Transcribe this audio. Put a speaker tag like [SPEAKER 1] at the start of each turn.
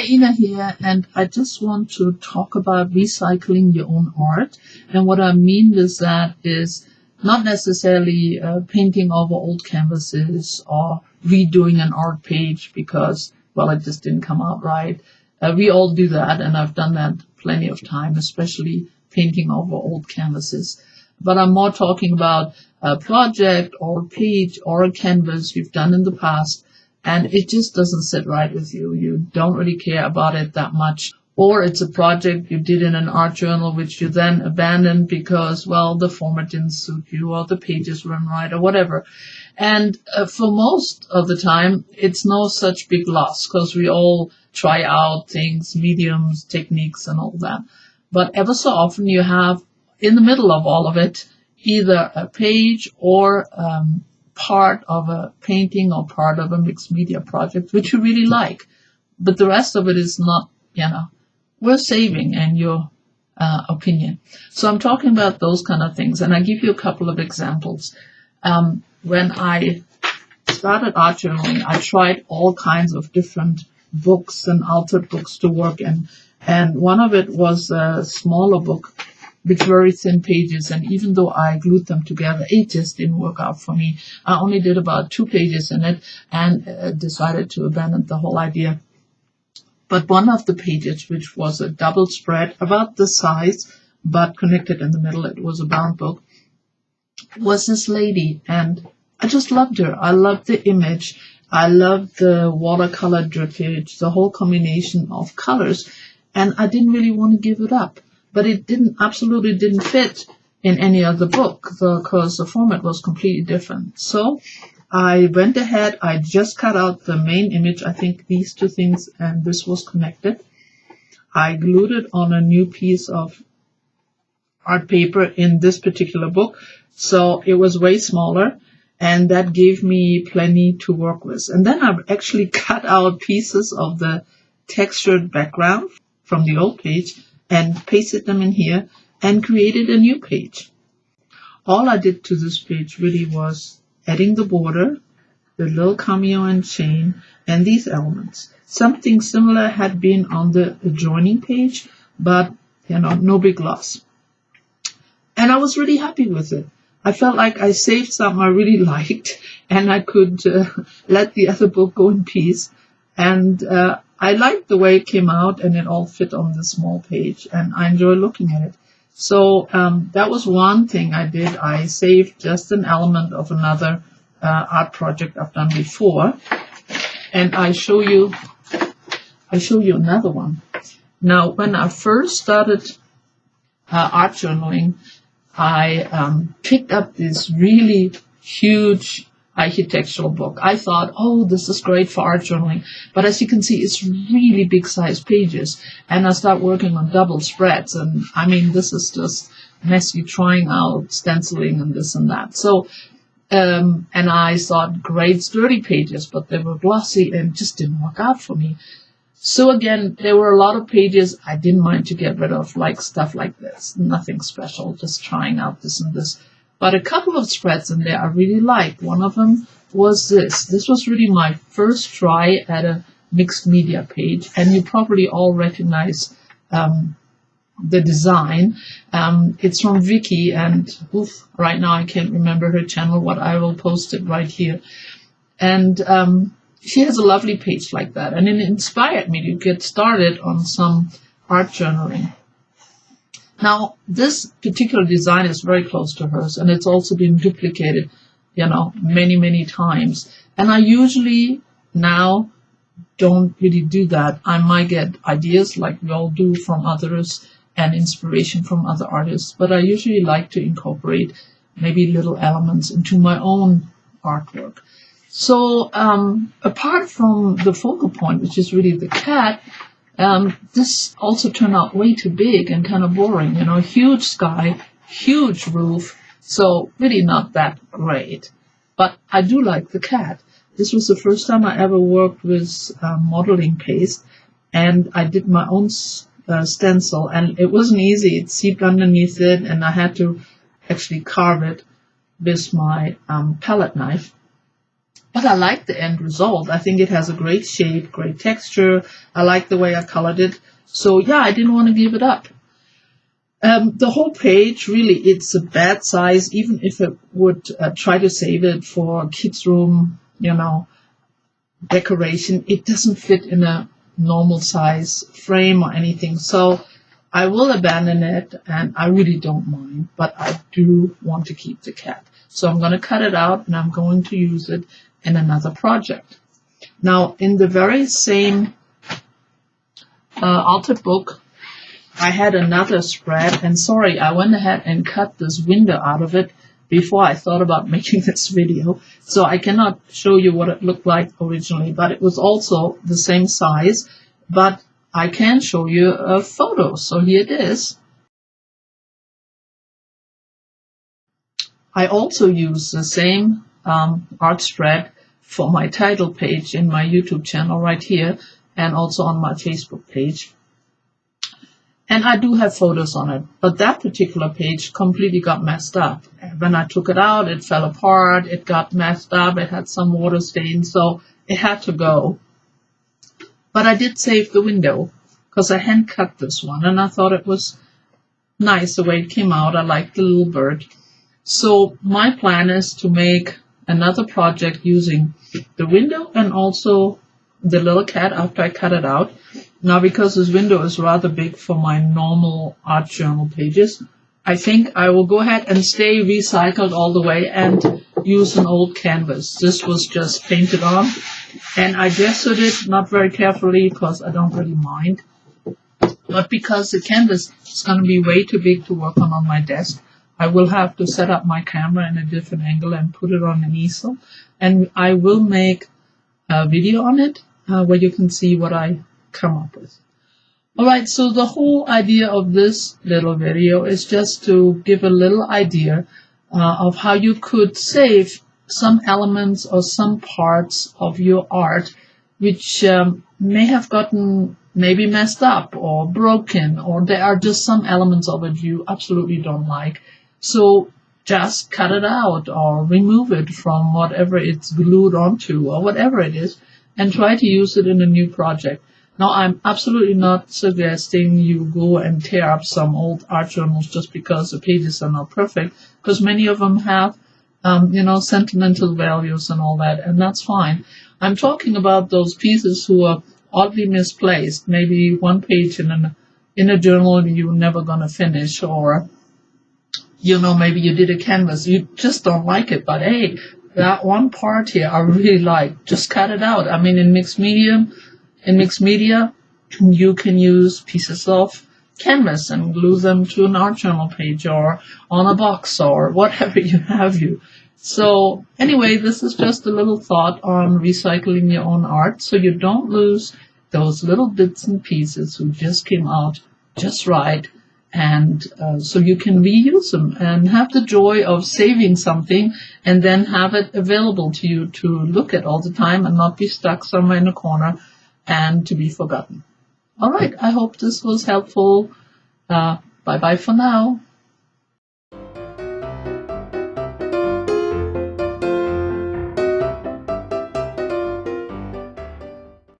[SPEAKER 1] Ina here, and I just want to talk about recycling your own art. And what I mean with that is not necessarily painting over old canvases or redoing an art page because, well, it just didn't come out right. We all do that, and I've done that plenty of time, especially painting over old canvases. But I'm more talking about a project or a page or a canvas you've done in the past, and it just doesn't sit right with you. You don't really care about it that much. Or it's a project you did in an art journal which you then abandoned because, well, the format didn't suit you or the pages weren't right or whatever. And for most of the time, it's no such big loss because we all try out things, mediums, techniques, and all that. But ever so often you have, in the middle of all of it, either a page or part of a painting or part of a mixed media project, which you really like. But the rest of it is not, worth saving in your opinion. So I'm talking about those kind of things. And I give you a couple of examples. When I started art journaling, I tried all kinds of different books and altered books to work in. And one of it was a smaller book with very thin pages. And even though I glued them together, it just didn't work out for me. I only did about 2 pages in it and decided to abandon the whole idea. But one of the pages, which was a double spread, about this size, but connected in the middle, it was a bound book, was this lady. And I just loved her. I loved the image. I loved the watercolor drippage, the whole combination of colors. And I didn't really want to give it up. But it absolutely didn't fit in any other book because the format was completely different. So I went ahead, I just cut out the main image, I think these 2 things, and this was connected. I glued it on a new piece of art paper in this particular book, so it was way smaller, and that gave me plenty to work with. And then I actually cut out pieces of the textured background from the old page and pasted them in here and created a new page. All I did to this page really was adding the border, the little cameo and chain, and these elements. Something similar had been on the adjoining page, but no big loss. And I was really happy with it. I felt like I saved something I really liked, and I could let the other book go in peace. And I liked the way it came out, and it all fit on the small page, and I enjoy looking at it. So that was one thing I did. I saved just an element of another art project I've done before, and I show you another one. Now, when I first started art journaling, I picked up this really huge architectural book. I thought, oh, this is great for art journaling. But as you can see, it's really big size pages. And I start working on double spreads. And I mean, this is just messy trying out stenciling and this and that. So, and I thought great sturdy pages, but they were glossy and just didn't work out for me. So again, there were a lot of pages I didn't mind to get rid of, like stuff like this. Nothing special, just trying out this and this. But a couple of spreads in there I really liked. One of them was this. This was really my first try at a mixed media page, and you probably all recognize the design. It's from Vicky, and right now I can't remember her channel, but I will post it right here. And she has a lovely page like that, and it inspired me to get started on some art journaling. Now, this particular design is very close to hers, and it's also been duplicated, many, many times. And I usually now don't really do that. I might get ideas like we all do from others and inspiration from other artists, but I usually like to incorporate maybe little elements into my own artwork. So apart from the focal point, which is really the cat, this also turned out way too big and kind of boring, huge sky, huge roof, so really not that great. But I do like the cat. This was the first time I ever worked with modeling paste, and I did my own stencil, and it wasn't easy. It seeped underneath it, and I had to actually carve it with my palette knife. But I like the end result. I think it has a great shape, great texture. I like the way I colored it. So yeah, I didn't want to give it up. The whole page, really, it's a bad size. Even if I would try to save it for a kid's room, decoration, it doesn't fit in a normal size frame or anything. So I will abandon it, and I really don't mind, but I do want to keep the cat. So I'm going to cut it out, and I'm going to use it in another project. Now, in the very same altered book, I had another spread, and sorry, I went ahead and cut this window out of it before I thought about making this video. So I cannot show you what it looked like originally, but it was also the same size, but I can show you a photo. So here it is. I also use the same art spread for my title page in my YouTube channel right here, and also on my Facebook page. And I do have photos on it, but that particular page completely got messed up. When I took it out, it fell apart, it got messed up, it had some water stains, so it had to go. But I did save the window, because I hand cut this one, and I thought it was nice the way it came out. I liked the little bird. So my plan is to make another project using the window and also the little cat after I cut it out. Now, because this window is rather big for my normal art journal pages, I think I will go ahead and stay recycled all the way and use an old canvas. This was just painted on, and I gestured it not very carefully because I don't really mind. But because the canvas is going to be way too big to work on my desk, I will have to set up my camera in a different angle and put it on an easel. And I will make a video on it where you can see what I come up with. Alright, so the whole idea of this little video is just to give a little idea of how you could save some elements or some parts of your art which may have gotten maybe messed up or broken, or there are just some elements of it you absolutely don't like. So just cut it out or remove it from whatever it's glued onto or whatever it is, and try to use it in a new project. Now, I'm absolutely not suggesting you go and tear up some old art journals just because the pages are not perfect, because many of them have, sentimental values and all that, and that's fine. I'm talking about those pieces who are oddly misplaced, maybe one page in a journal you're never going to finish, or maybe you did a canvas, you just don't like it, but hey, that one part here I really like, just cut it out. I mean, in mixed media, you can use pieces of canvas and glue them to an art journal page or on a box or whatever you have. So anyway, this is just a little thought on recycling your own art so you don't lose those little bits and pieces who just came out just right. And so you can reuse them and have the joy of saving something and then have it available to you to look at all the time and not be stuck somewhere in a corner and to be forgotten. All right, I hope this was helpful. Bye-bye for now.